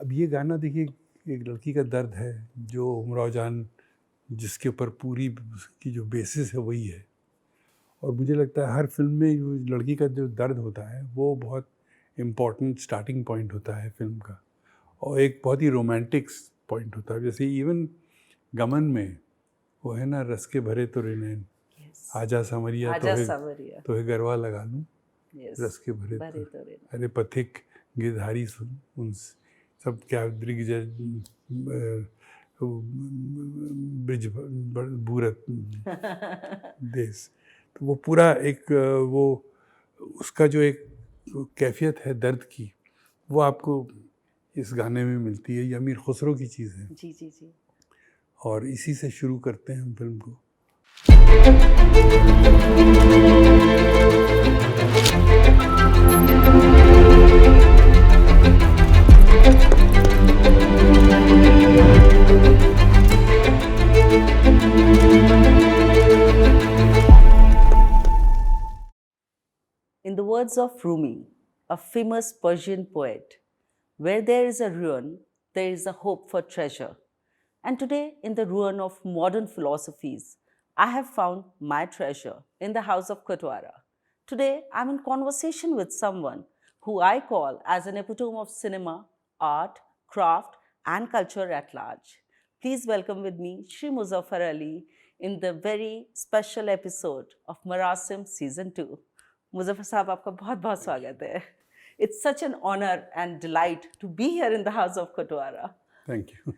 अब ये गाना देखिए, एक लड़की का दर्द है जो उमराव जान, जिसके ऊपर पूरी की जो बेसिस है वही है। और मुझे लगता है हर फिल्म में जो लड़की का जो दर्द होता है वो बहुत इम्पॉर्टेंट स्टार्टिंग पॉइंट होता है फिल्म का, और एक बहुत ही रोमांटिक पॉइंट होता है। जैसे इवन गमन में वो है ना, रस के भरे तो नैन, आजा समरिया आजा सावरिया, तो है गरवा लगा लूं, Yes, रस के भरे भरे तो, तो रे। अरे पथिक गिरधारी सुन, उन सब क्या दिग्विजय ब्रिज बूरत देश। तो वो पूरा एक वो उसका जो एक कैफियत है दर्द की, वो आपको इस गाने में मिलती है। ये अमीर खुसरो की चीज़ है। जी जी जी। और इसी से शुरू करते हैं हम फिल्म को। In the words of Rumi, a famous Persian poet, where there is a ruin, there is a hope for treasure. And today, in the ruin of modern philosophies, I have found my treasure in the house of Katwara. Today, I'm in conversation with someone who I call as an epitome of cinema, art, craft, and culture at large. Please welcome with me Shri Muzaffar Ali in the very special episode of Marasim Season 2. Muzaffar साहब, आपका बहुत बहुत स्वागत है. It's such an honor and delight to be here in the house of Katwara. Thank you.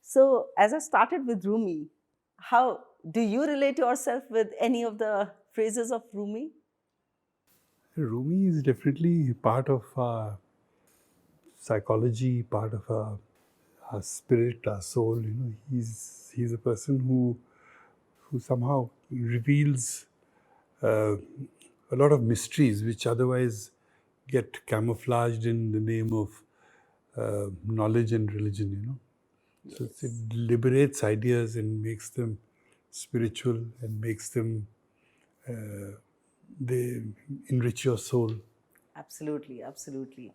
So, as I started with Rumi, how do you relate yourself with any of the phrases of Rumi? Rumi is definitely part of our psychology, part of our spirit, our soul. You know, he's a person who somehow reveals a lot of mysteries which otherwise get camouflaged in the name of knowledge and religion. You know, so it liberates ideas and makes them spiritual and makes them they enrich your soul. Absolutely, absolutely.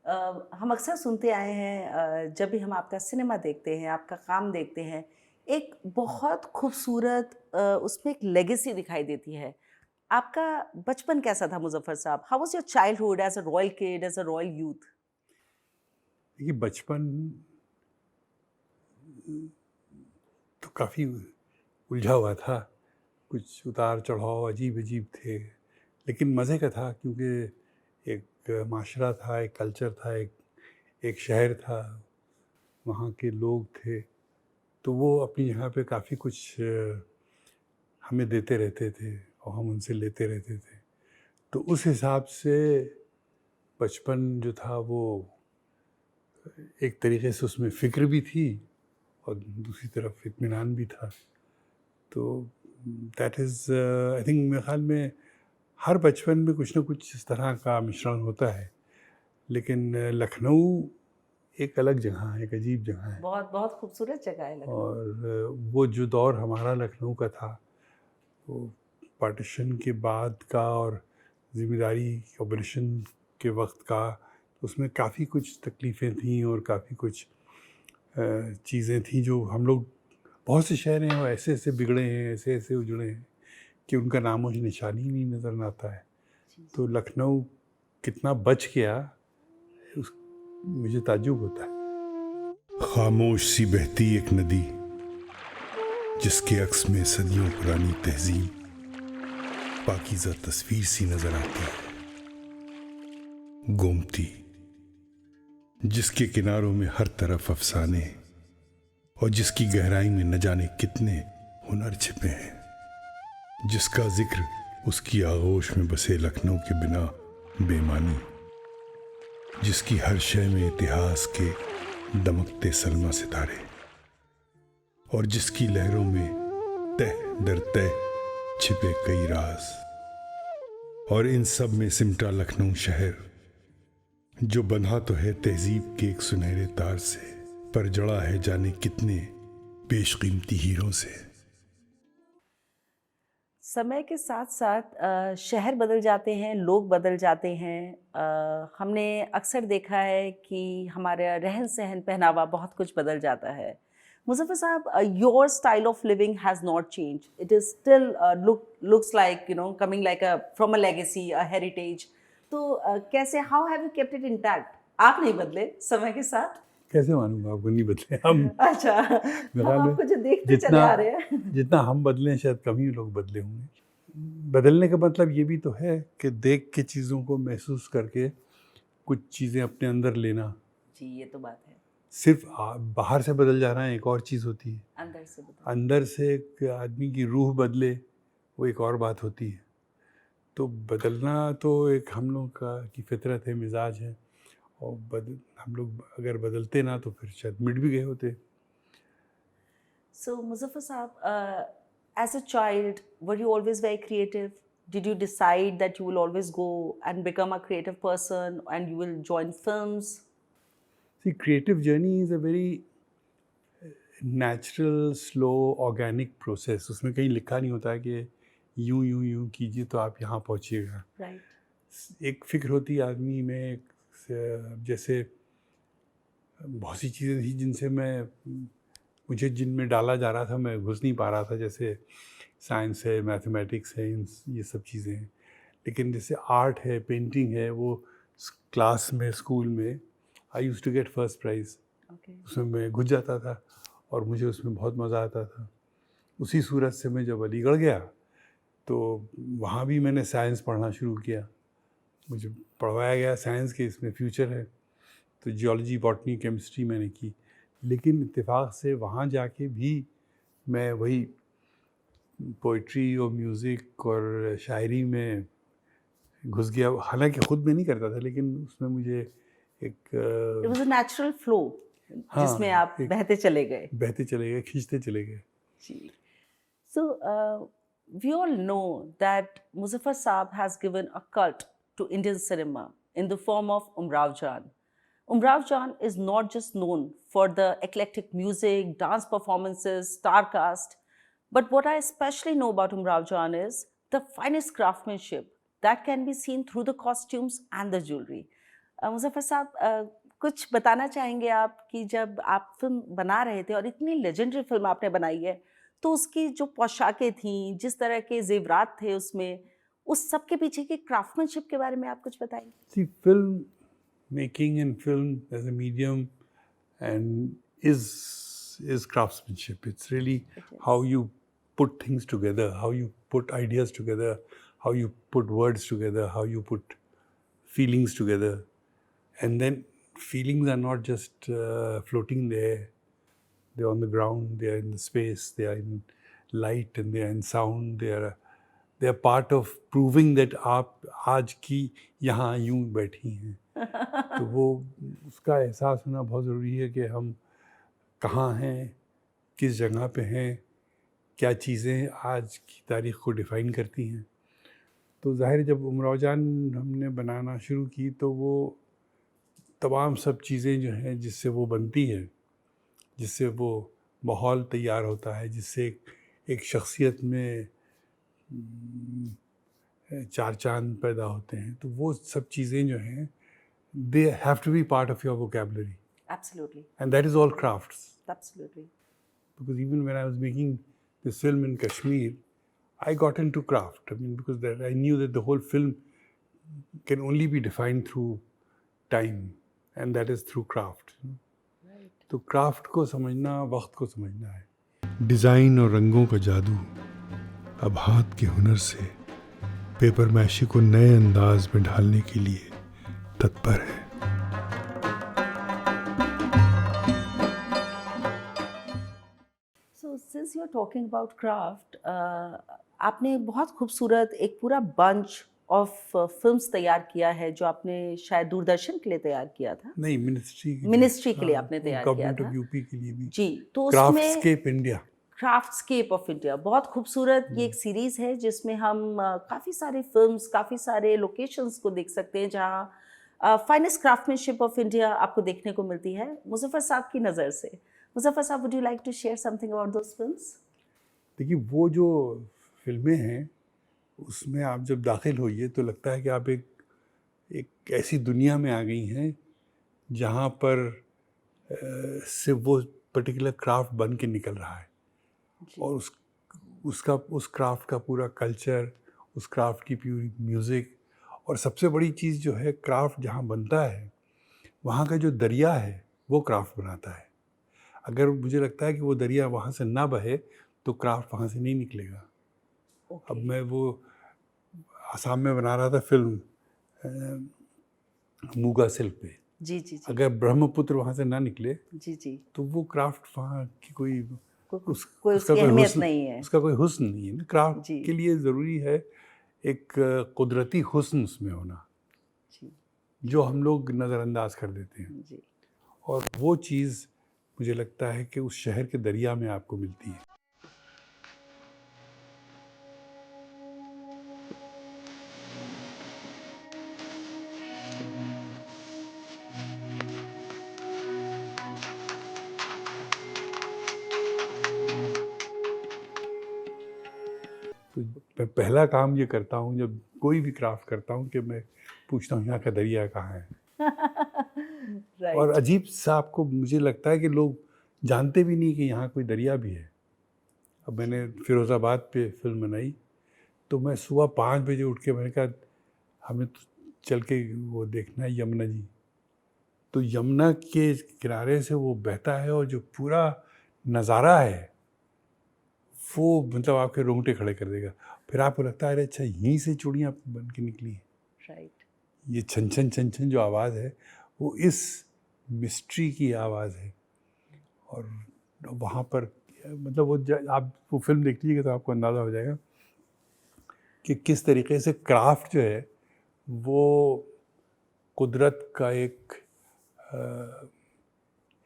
हम अक्सर सुनते आए हैं, जब भी हम आपका cinema देखते हैं, आपका काम देखते हैं, एक बहुत खूबसूरत उसमें एक लेगेसी दिखाई देती है. आपका बचपन कैसा था मुजफ्फर साहब? How was your childhood as a royal kid, as a royal youth? देखिए, बचपन तो काफ़ी उलझा हुआ था, कुछ उतार चढ़ाव अजीब अजीब थे, लेकिन मज़े का था क्योंकि एक माशरा था, एक कल्चर था, एक शहर था, वहाँ के लोग थे, तो वो अपनी जगह पे काफ़ी कुछ हमें देते रहते थे और हम उनसे लेते रहते थे। तो उस हिसाब से बचपन जो था वो एक तरीके से उसमें फ़िक्र भी थी और दूसरी तरफ इत्मीनान भी था। तो दैट इज़ आई थिंक मेरे ख़्याल में हर बचपन में कुछ ना कुछ इस तरह का मिश्रण होता है, लेकिन लखनऊ एक अलग जगह है, एक अजीब जगह है। बहुत बहुत खूबसूरत जगह है लखनऊ. और वो जो दौर हमारा लखनऊ का था, वो पार्टीशन के बाद का और ज़िम्मेदारी ऑपरेशन के वक्त का, उसमें काफ़ी कुछ तकलीफ़ें थीं और काफ़ी कुछ चीज़ें थीं जो हम लोग, बहुत से शहर हैं वो ऐसे ऐसे बिगड़े हैं, ऐसे ऐसे उजड़े हैं कि उनका नामो निशान ही नहीं नज़र आता है। तो लखनऊ कितना बच गया, मुझे ताज्जुब होता है। खामोश सी बहती एक नदी जिसके अक्स में सदियों पुरानी तहजीब पाकीज़ा तस्वीर सी नजर आती है। गोमती, जिसके किनारों में हर तरफ अफसाने और जिसकी गहराई में न जाने कितने हुनर छिपे हैं, जिसका जिक्र उसकी आगोश में बसे लखनऊ के बिना बेमानी, जिसकी हर शय में इतिहास के दमकते सलमा सितारे और जिसकी लहरों में तह दर तह छिपे कई राज, और इन सब में सिमटा लखनऊ शहर जो बंधा तो है तहजीब के एक सुनहरे तार से, पर जड़ा है जाने कितने बेशकीमती हीरों से. समय के साथ साथ शहर बदल जाते हैं, लोग बदल जाते हैं। हमने अक्सर देखा है कि हमारा रहन सहन, पहनावा, बहुत कुछ बदल जाता है। मुज़फ़्फ़र साहब, your style of living has not change, it is still looks like coming like a from a legacy, a heritage. तो कैसे, how have you kept it intact? आप नहीं बदले समय के साथ? कैसे मानूंगा आपको नहीं बदले हम। अच्छा, मेरे हम ख्याल में आपको जो देखते चले आ रहे हैं। जितना हम बदले शायद कम ही लोग बदले होंगे। बदलने का मतलब ये भी तो है कि देख के चीज़ों को महसूस करके कुछ चीज़ें अपने अंदर लेना। जी, ये तो बात है। सिर्फ बाहर से बदल जाना एक और चीज़ होती है, अंदर से बदल। अंदर से एक आदमी की रूह बदले वो एक और बात होती है। तो बदलना तो एक हम लोग का की फितरत है, मिजाज है, और हम लोग अगर बदलते ना तो फिर शायद मिट भी गए होते। So, Muzaffar Saab, as a child, were you always very creative? Did you decide that you will always go and become a creative person and you will join films? See creative journey is a very natural, slow, organic process. उसमें कहीं लिखा नहीं होता है कि यूं यूं यूं कीजिए तो आप यहाँ पहुँचिएगा। Right. एक फ़िक्र होती है आदमी में, जैसे बहुत सी चीज़ें थी जिनसे मुझे जिनमें डाला जा रहा था, मैं घुस नहीं पा रहा था, जैसे साइंस है, मैथमेटिक्स है, ये सब चीज़ें हैं। लेकिन जैसे आर्ट है, पेंटिंग है, वो क्लास में, स्कूल में I use to get first prize. Okay. उसमें मैं घुस जाता था और मुझे उसमें बहुत मज़ा आता था। उसी सूरत से मैं जब अलीगढ़ गया तो वहाँ भी मैंने साइंस पढ़ना शुरू किया। मुझे पढ़वाया गया साइंस के इसमें फ्यूचर है, तो जियोलॉजी, बॉटनी, केमिस्ट्री मैंने की। लेकिन इत्तेफाक से वहाँ जाके भी मैं वही पोइट्री और म्यूज़िक और शायरी में घुस गया। हालांकि ख़ुद में नहीं करता था, लेकिन उसमें मुझे It was एक a natural flow, जिसमें आप एक बहते चले गए। बहते चले गए, खींचते चले गए। जी. So, we all know that Muzaffar Saab has given a cult to Indian cinema in the form of Umrao Jaan. Umrao Jaan is not just known for the eclectic music, dance performances, star cast, but what I especially know about Umrao Jaan is the finest craftsmanship that can be seen through the costumes and the jewelry. Muzaffar साहब, कुछ बताना चाहेंगे आप कि जब आप film बना रहे थे और इतनी लेजेंडरी फिल्म आपने बनाई है, तो उसकी जो पोशाकें थीं, जिस तरह के ज़ेवरात थे उसमें, उस सब के पीछे की क्राफ्टमैनशिप के बारे में आप कुछ बताएंगे? See, film making and film as a medium and is craftsmanship. It's really It is. how you put things together, how you put ideas together, how you put words together, how you put feelings together. And then feelings are not just floating there. They're on the ground, they are in the space, they are in light, and they are in sound. They are part of proving that आप आज की यहाँ यूं बैठी हैं। तो वो उसका एहसास होना बहुत ज़रूरी है कि हम कहाँ हैं, किस जगह पे हैं, क्या चीज़ें आज की तारीख़ को डिफ़ाइन करती हैं। तो ज़ाहिर है जब उमराव जान हमने बनाना शुरू की तो वो तमाम सब चीज़ें जो हैं जिससे वो बनती है, जिससे वो माहौल तैयार होता है, जिससे एक शख्सियत में चार चांद पैदा होते हैं, तो वो सब चीज़ें जो हैं they have to be part of your vocabulary. Absolutely. And that is all crafts. Absolutely. Because even when I was making this film in Kashmir, I got into craft. I mean, because I knew that the whole film can only be defined through time, and that is through craft. Right. तो craft को समझना, वक्त को समझना है। Design और रंगों का जादू अब हाथ के हुनर से पेपर मैशी को नए अंदाज में ढालने के लिए तत्पर है। So, since you're talking about craft, आपने बहुत खूबसूरत एक पूरा बंच ऑफ फिल्म्स तैयार किया है जो आपने शायद दूरदर्शन के लिए तैयार किया था। नहीं, मिनिस्ट्री मिनिस्ट्री के लिए आपने तैयार किया गवर्नमेंट था। ऑफ यूपी के लिए भी। जी, तो उसमें क्राफ्टस्केप इंडिया। क्राफ्टस्केप ऑफ इंडिया बहुत खूबसूरत ये एक सीरीज़ है जिसमें हम काफ़ी सारे फिल्म्स, काफ़ी सारे लोकेशंस को देख सकते हैं जहाँ फाइनेस्ट क्राफ्टमैनशिप ऑफ इंडिया आपको देखने को मिलती है मुजफ्फर साहब की नज़र से। मुजफ्फर साहब, would you like to share something about those films? देखिए, वो जो फिल्में हैं उसमें आप जब दाखिल होइए तो लगता है कि आप एक ऐसी दुनिया में आ गई हैं जहाँ पर सिर्फ वो पर्टिकुलर क्राफ्ट बन के निकल रहा है जी। और उस क्राफ्ट का पूरा कल्चर, उस क्राफ्ट की पूरी म्यूज़िक, और सबसे बड़ी चीज़ जो है, क्राफ्ट जहाँ बनता है वहाँ का जो दरिया है वो क्राफ्ट बनाता है। अगर मुझे लगता है कि वो दरिया वहाँ से ना बहे तो क्राफ्ट वहाँ से नहीं निकलेगा। अब मैं वो आसाम में बना रहा था फिल्म मूगा सिल्क पे। जी जी जी अगर ब्रह्मपुत्र वहाँ से ना निकले जी जी तो वो क्राफ्ट वहाँ की कोई कोई उसका उसकी कोई अहमियत हुस्न नहीं है। उसका कोई हुस्न नहीं है ना। क्राफ्ट जी। के लिए ज़रूरी है एक कुदरती हुस्न उसमें होना, जी जो हम लोग नज़रअंदाज कर देते हैं। जी। और वो चीज़ मुझे लगता है कि उस शहर के दरिया में आपको मिलती है। तो मैं पहला काम ये करता हूँ जब कोई भी क्राफ्ट करता हूँ कि मैं पूछता हूँ यहाँ का दरिया कहाँ है। और राइट। अजीब सा आपको मुझे लगता है कि लोग जानते भी नहीं कि यहाँ कोई दरिया भी है। अब मैंने फिरोज़ाबाद पे फिल्म बनाई तो मैं सुबह 5 बजे उठ के मैंने कहा हमें तो चल के वो देखना है यमुना जी। तो यमुना के किनारे से वो बहता है और जो पूरा नज़ारा है वो मतलब आपके रोंगटे खड़े कर देगा। फिर आपको लगता है अरे अच्छा यहीं से चूड़ियाँ बन के निकली हैं। राइट। ये छन छन छन छन जो आवाज़ है वो इस मिस्ट्री की आवाज़ है। और वहाँ पर मतलब वो आप वो फिल्म देख लीजिएगा तो आपको अंदाज़ा हो जाएगा कि किस तरीके से क्राफ्ट जो है वो कुदरत का एक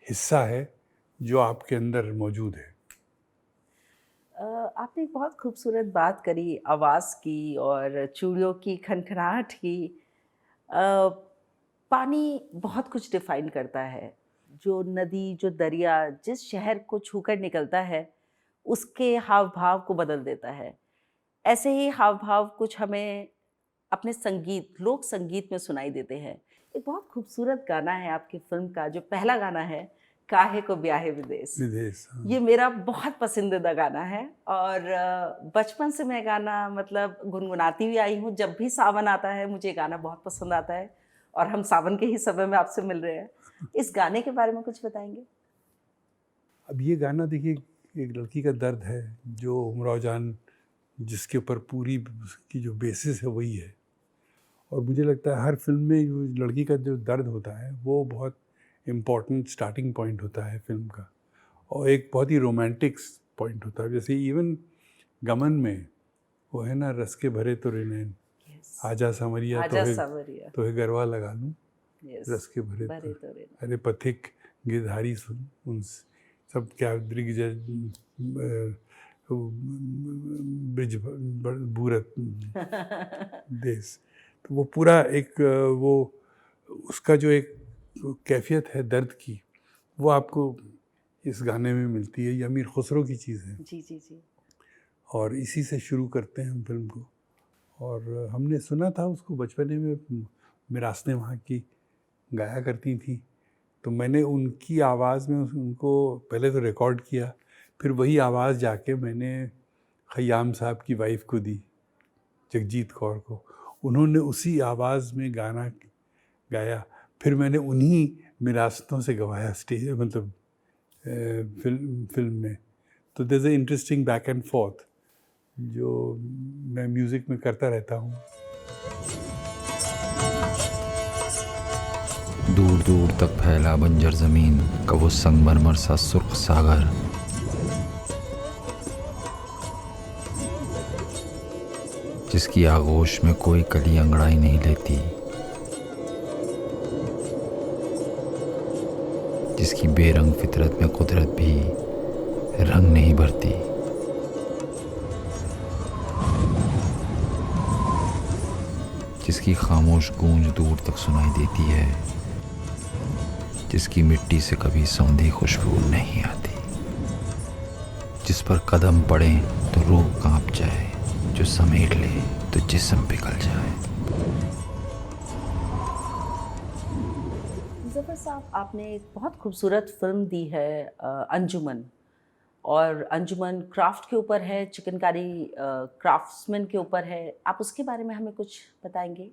हिस्सा है जो आपके अंदर मौजूद है। आपने एक बहुत खूबसूरत बात करी आवाज़ की और चूड़ियों की खनखनाहट की। पानी बहुत कुछ डिफाइन करता है। जो नदी, जो दरिया जिस शहर को छूकर निकलता है उसके हाव भाव को बदल देता है। ऐसे ही हाव भाव कुछ हमें अपने संगीत, लोक संगीत में सुनाई देते हैं। एक बहुत खूबसूरत गाना है आपकी फिल्म का, जो पहला गाना है काहे को ब्याहे विदेश। हाँ। ये मेरा बहुत पसंदीदा गाना है और बचपन से मैं गाना मतलब गुनगुनाती हुई आई हूँ। जब भी सावन आता है मुझे गाना बहुत पसंद आता है और हम सावन के ही समय में आपसे मिल रहे हैं। इस गाने के बारे में कुछ बताएंगे? अब ये गाना देखिए एक लड़की का दर्द है जो उमराव जान जिसके ऊपर पूरी की जो बेसिस है वही है। और मुझे लगता है हर फिल्म में जो लड़की का जो दर्द होता है वो बहुत इम्पॉर्टेंट स्टार्टिंग पॉइंट होता है फिल्म का और एक बहुत ही रोमांटिक पॉइंट होता है। जैसे इवन गमन में वो है ना, रस के भरे तो नैन, आजा समरिया तो है गरवा लगा लूँ, रस के भरे तो अरे पथिक गिरधारी सुन, उन सब क्या दिग्गज ब्रिज बूरत देश। तो वो पूरा एक वो उसका जो एक कैफियत है दर्द की वो आपको इस गाने में मिलती है। ये अमीर खुसरो की चीज़ है। जी जी जी। और इसी से शुरू करते हैं हम फिल्म को। और हमने सुना था उसको बचपने में, मिरासने वहाँ की गाया करती थी, तो मैंने उनकी आवाज़ में उनको पहले तो रिकॉर्ड किया, फिर वही आवाज़ जाके मैंने खयाम साहब की वाइफ को दी, जगजीत कौर को। उन्होंने उसी आवाज़ में गाना गाया, फिर मैंने उन्हीं मिरासतों से गवाया स्टेज मतलब फिल्म में। तो there is a interesting back and forth जो मैं म्यूज़िक में करता रहता हूँ। दूर दूर तक फैला बंजर ज़मीन का वो संगमरमर सा सुर्ख सागर, जिसकी आगोश में कोई कली अंगड़ाई नहीं लेती, जिसकी बेरंग फितरत में कुदरत भी रंग नहीं भरती, जिसकी खामोश गूंज दूर तक सुनाई देती है, जिसकी मिट्टी से कभी सौंधी खुशबू नहीं आती, जिस पर कदम पड़े तो रूह कांप जाए, जो समेट ले तो जिस्म पिघल जाए। मुज़फ़्फ़र साहब, आपने एक बहुत खूबसूरत फिल्म दी है अंजुमन, और अंजुमन क्राफ्ट के ऊपर है, चिकनकारी क्राफ्ट्समैन के ऊपर है। आप उसके बारे में हमें कुछ बताएंगे?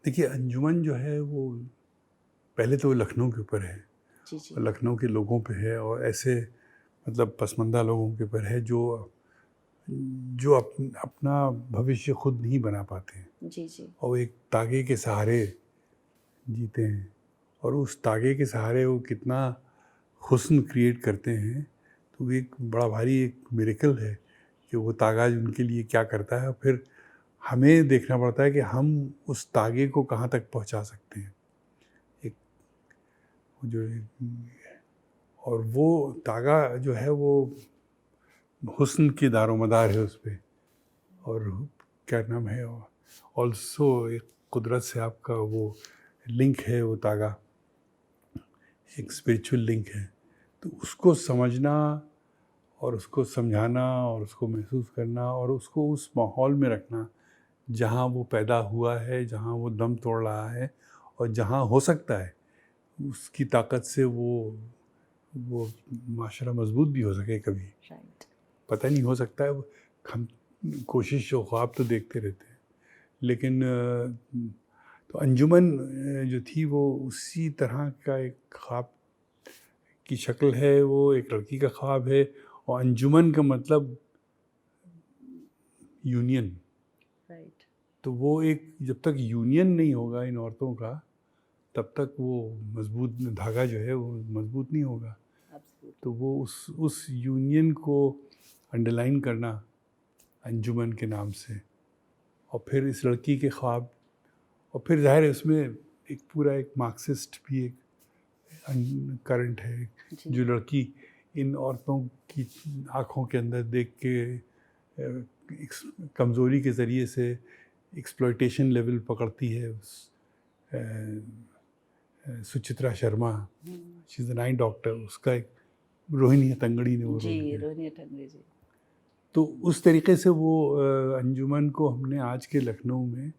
देखिए, अंजुमन जो है वो पहले तो लखनऊ के ऊपर है, जी जी। और लखनऊ के लोगों पे है, और ऐसे मतलब पसमानदा लोगों के ऊपर है जो अपना भविष्य खुद नहीं बना पाते हैं, जी जी। और एक तागे के सहारे जीते हैं, और उस तागे के सहारे वो कितना हुस्न क्रिएट करते हैं। तो एक बड़ा भारी एक मिरेकल है कि वो तागा उनके लिए क्या करता है, और फिर हमें देखना पड़ता है कि हम उस तागे को कहाँ तक पहुँचा सकते हैं। एक जो और वो तागा जो है वो हुस्न की दारोमदार है उस पे, और क्या नाम है, ऑल्सो एक कुदरत से आपका वो लिंक है, वो तागा एक स्पिरिचुअल लिंक है। तो उसको समझना और उसको समझाना और उसको महसूस करना और उसको उस माहौल में रखना जहाँ वो पैदा हुआ है, जहाँ वो दम तोड़ रहा है, और जहाँ हो सकता है उसकी ताकत से वो माशरा मजबूत भी हो सके कभी, राइट। पता नहीं, हो सकता है। हम कोशिश और ख्वाब तो देखते रहते हैं, लेकिन तो अंजुमन जो थी वो उसी तरह का एक ख्वाब की शक्ल है। वो एक लड़की का ख्वाब है, और अंजुमन का मतलब यूनियन। राइट। तो वो एक, जब तक यूनियन नहीं होगा इन औरतों का, तब तक वो मजबूत धागा जो है वो मजबूत नहीं होगा। तो वो उस यूनियन को अंडरलाइन करना अंजुमन के नाम से, और फिर इस लड़की के ख्वाब, और फिर जाहिर है उसमें एक पूरा एक मार्क्सिस्ट भी एक करंट है, जो लड़की इन औरतों की आँखों के अंदर देख के कमज़ोरी के ज़रिए से एक्सप्लॉयटेशन लेवल पकड़ती है। Suchitra Sharma, she is the night doctor, उसका एक रोहिणी हट्टंगडी ने वो जी, रोहिणी हट्टंगडी जी। तो उस तरीके से वो अंजुमन को हमने आज के लखनऊ में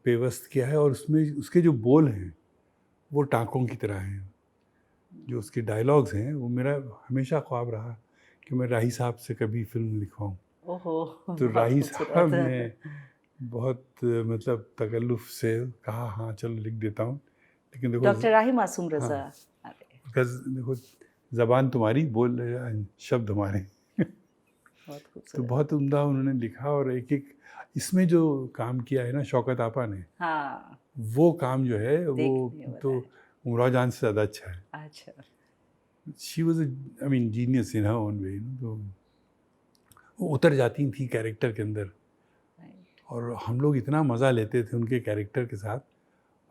पेवस्त किया है, और उसमें उसके जो बोल हैं वो टाँकों की तरह हैं। जो उसके डायलॉग्स हैं, वो मेरा हमेशा ख्वाब रहा कि मैं राही साहब से कभी फिल्म लिखवाऊँ। ओहो, तो राही साहब ने बहुत मतलब तकल्लुफ़ से कहा, हाँ चलो लिख देता हूँ, लेकिन देखो डॉक्टर राही मासूम रज़ा। हाँ, देखो ज़बान तुम्हारी, बोल शब्द हमारे। बहुत खूबसूरत। तो बहुत उम्दा उन्होंने लिखा, और एक एक इसमें जो काम किया है ना शौकत आपा ने, हाँ, वो काम जो है वो देखने वाला तो है। उमराव जान से ज़्यादा अच्छा है। अच्छा। She was I mean genius in her own way. तो वो उतर जाती थी कैरेक्टर के अंदर, राइट। और हम लोग इतना मज़ा लेते थे उनके कैरेक्टर के साथ।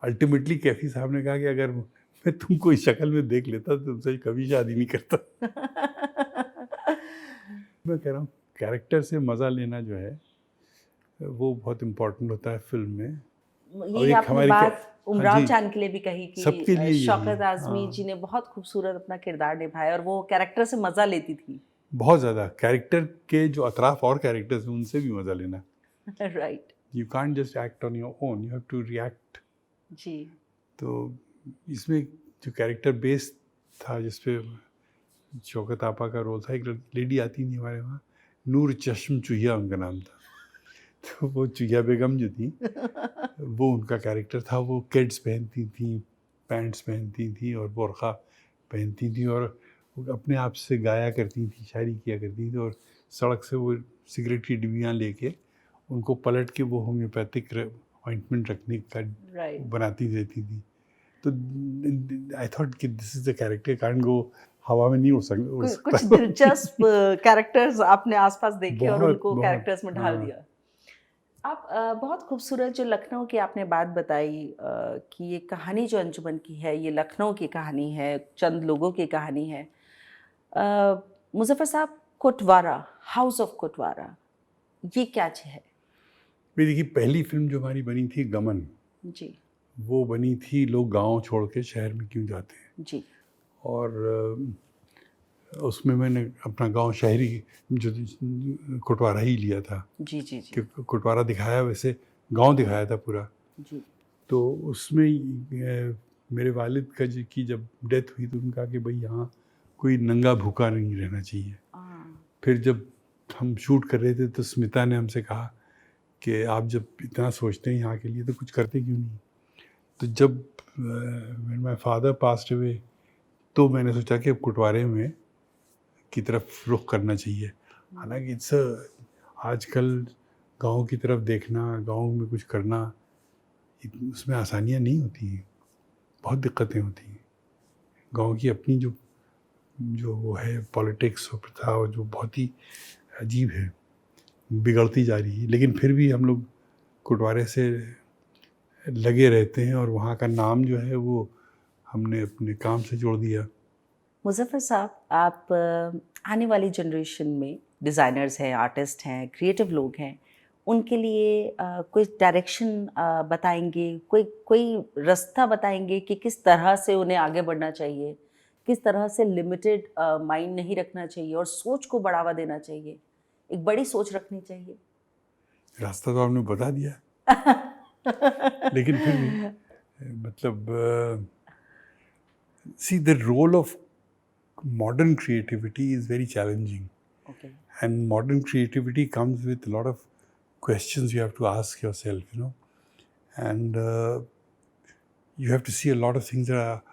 अल्टीमेटली कैफी साहब ने कहा कि अगर मैं तुमको इस शक्ल में देख लेता तो तुमसे कभी शादी नहीं करता। मैं कह रहा हूँ कैरेक्टर से मज़ा लेना जो है वो बहुत इम्पोर्टेंट होता है फिल्म में। ये आपने बात उमराव जान के लिए भी कही सबके लिए कि शौकत आज़मी जी ने बहुत खूबसूरत अपना किरदार निभाया, और वो कैरेक्टर से मज़ा लेती थी। बहुत ज़्यादा कैरेक्टर के जो अतराफ और कैरेक्टर्स हैं उनसे भी मज़ा लेना। Right. You can't just act on your own, you have to react. जी। तो इसमें जो कैरेक्टर बेस था जिसपे शौकत आपा का रोल था, एक लेडी आती थी हमारे वहाँ, नूर चश्म चुहिया उनका नाम था। तो वो चुहिया बेगम जो थी वो उनका कैरेक्टर था। वो किड्स पहनती थी, पैंट्स पहनती थी और बुर्का पहनती थी, और वो अपने आप से गाया करती थी, शायरी किया करती थी, और सड़क से वो सिगरेट की डिब्बियाँ लेके उनको पलट के वो होम्योपैथिक ऑइंटमेंट रखने का बनाती रहती थी। तो आई थॉट कि this is the character, can't go, हवा में नहीं उड़ सकता। कुछ दिलचस्प कैरेक्टर्स आपने आसपास देखे और उनको कैरेक्टर्स में ढाल दिया। आप बहुत खूबसूरत जो लखनऊ की आपने बात बताई कि ये कहानी जो अंजुमन की है ये लखनऊ की कहानी है, चंद लोगों की कहानी है। मुज़फ़्फ़र साहब, कोटवारा, हाउस ऑफ कोटवारा, ये क्या है? देखिए, पहली फिल्म जो हमारी बनी थी गमन जी, वो बनी थी लोग गांव छोड़ के शहर में क्यों जाते हैं जी। और उसमें मैंने अपना गांव शहरी जो कोटवारा ही लिया था जी जी जी कि कोटवारा दिखाया, वैसे गांव दिखाया था पूरा। जी। तो उसमें मेरे वालिद की जब डेथ हुई तो उन्होंने कहा कि भाई यहाँ कोई नंगा भूखा नहीं रहना चाहिए। फिर जब हम शूट कर रहे थे तो स्मिता ने हमसे कहा कि आप जब इतना सोचते हैं यहाँ के लिए तो कुछ करते क्यों नहीं। तो जब माय फादर पास्ड अवे तो मैंने सोचा कि अब कोटवारे में की तरफ रुख करना चाहिए। हालांकि आजकल गांव की तरफ देखना, गांव में कुछ करना, उसमें आसानियां नहीं होती हैं, बहुत दिक्कतें होती हैं। गांव की अपनी जो वो है पॉलिटिक्स और प्रथा, और जो बहुत ही अजीब है, बिगड़ती जा रही है। लेकिन फिर भी हम लोग कोटवारे से लगे रहते हैं और वहाँ का नाम जो है वो हमने अपने काम से जोड़ दिया। मुज़फ़्फ़र साहब, आप आने वाली जनरेशन में डिज़ाइनर्स हैं, आर्टिस्ट हैं, क्रिएटिव लोग हैं, उनके लिए कोई डायरेक्शन बताएंगे, कोई रास्ता बताएंगे कि किस तरह से उन्हें आगे बढ़ना चाहिए, किस तरह से लिमिटेड माइंड नहीं रखना चाहिए और सोच को बढ़ावा देना चाहिए, एक बड़ी सोच रखनी चाहिए? रास्ता तो आपने बता दिया लेकिन फिर भी मतलब see the role of modern creativity is very challenging. Okay. And modern creativity comes with a lot of questions you have to ask yourself, you know. And you have to see a lot of things that are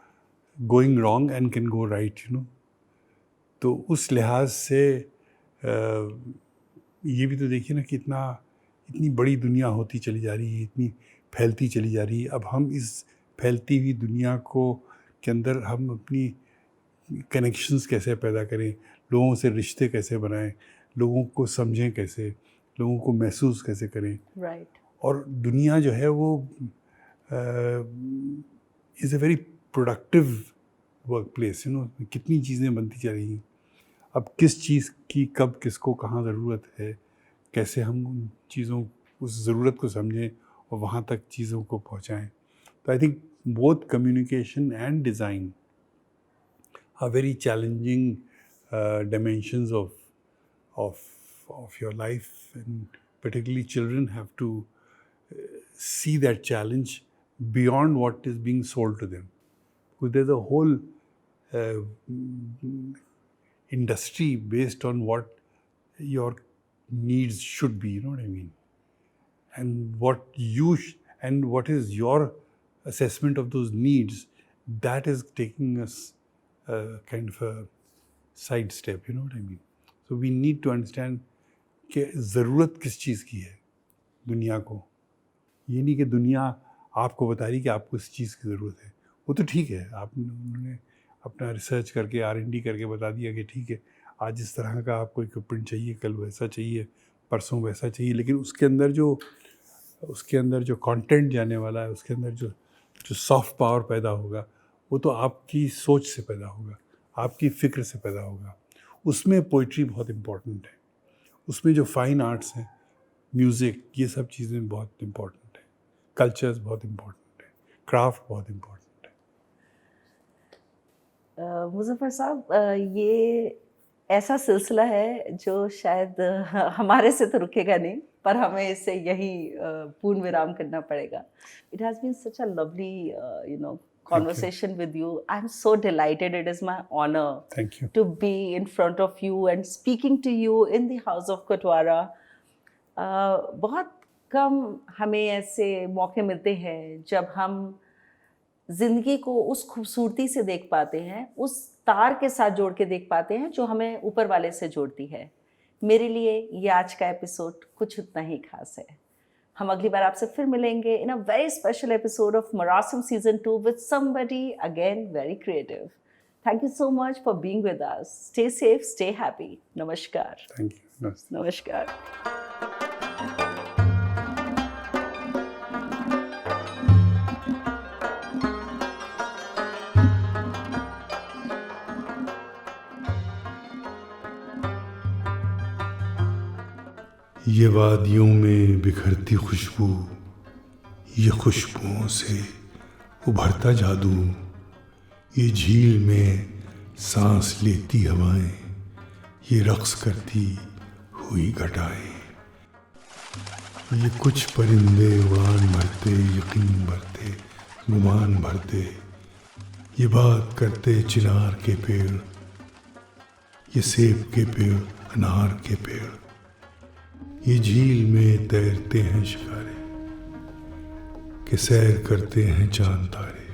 going wrong and can go right, you know. तो उस लिहाज से ये भी तो देखिए ना कि इतनी बड़ी दुनिया होती चली जा रही है, इतनी फैलती चली जा रही है। अब हम इस फैलती हुई दुनिया के अंदर हम अपनी कनेक्शंस कैसे पैदा करें, लोगों से रिश्ते कैसे बनाएं, लोगों को समझें कैसे, लोगों को महसूस कैसे करें। Right. और दुनिया जो है वो is a very productive work place, you know. कितनी चीज़ें बनती जा रही हैं। अब किस चीज़ की कब किसको कहाँ ज़रूरत है, कैसे हम उन चीज़ों, उस ज़रूरत को समझें और वहाँ तक चीज़ों को पहुँचाएँ। तो I think both communication and design are very challenging dimensions of your life, and particularly children have to see that challenge beyond what is being sold to them. Because there's a whole industry based on what your needs should be, you know what I mean? And what is your assessment of those needs, that is taking us kind of a sidestep, you know what I mean? So we need to understand कि ज़रूरत किस चीज़ की है दुनिया को। ये नहीं कि दुनिया आपको बता रही कि आपको इस चीज़ की ज़रूरत है। वो तो ठीक है, उन्होंने अपना रिसर्च करके R&D करके बता दिया कि ठीक है, आज इस तरह का आपको इक्विपमेंट चाहिए, कल वैसा चाहिए, परसों वैसा चाहिए। लेकिन उसके अंदर जो कंटेंट जाने वाला है, उसके अंदर जो सॉफ्ट पावर पैदा होगा, वो तो आपकी सोच से पैदा होगा, आपकी फ़िक्र से पैदा होगा। उसमें पोइट्री बहुत इम्पॉर्टेंट है, उसमें जो फाइन आर्ट्स हैं, म्यूज़िक, ये सब चीज़ें बहुत इम्पॉर्टेंट है, कल्चर्स बहुत इम्पॉर्टेंट है, क्राफ्ट बहुत इम्पॉर्टेंट है। मुज़फ़्फ़र साहब, ये ऐसा सिलसिला है जो शायद हमारे से तो रुकेगा नहीं, पर हमें इससे यही पूर्ण विराम करना पड़ेगा। It has been such a lovely, conversation with you. I'm so delighted. It is my honor Thank you. to be in front of you and speaking to you in the house of Kotwara. बहुत कम हमें ऐसे मौके मिलते हैं जब हम ज़िंदगी को उस खूबसूरती से देख पाते हैं, उस तार के साथ जोड़ के देख पाते हैं जो हमें ऊपर वाले से जोड़ती है। मेरे लिए ये आज का एपिसोड कुछ उतना ही खास है। हम अगली बार आपसे फिर मिलेंगे in a very special episode of Marasim season 2 with somebody again very creative. Thank you so much for being with us. Stay safe, stay happy. नमस्कार। Thank you. नमस्कार। ये वादियों में बिखरती खुशबू, ये खुशबुओं से उभरता जादू, ये झील में सांस लेती हवाएं, ये रक्स करती हुई घटाएं। ये कुछ परिंदे उड़ान भरते, यकीन भरते, गुमान भरते, ये बात करते चिनार के पेड़, ये सेब के पेड़, अनार के पेड़, ये झील में तैरते हैं शिकारे, कि सैर करते हैं चांद तारे।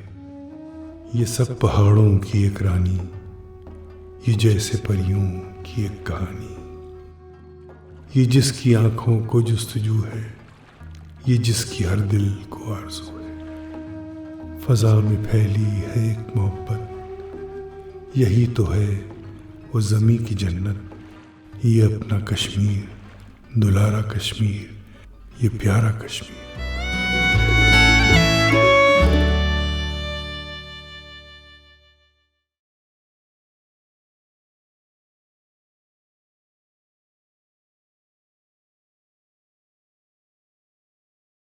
ये सब पहाड़ों की एक रानी, ये जैसे परियों की एक कहानी। ये जिसकी आंखों को जुस्तजू है, ये जिसकी हर दिल को आरज़ू है। फ़ज़ा में फैली है एक मोहब्बत, यही तो है वो ज़मीं की जन्नत। ये अपना कश्मीर, दुलारा कश्मीर, ये प्यारा कश्मीर।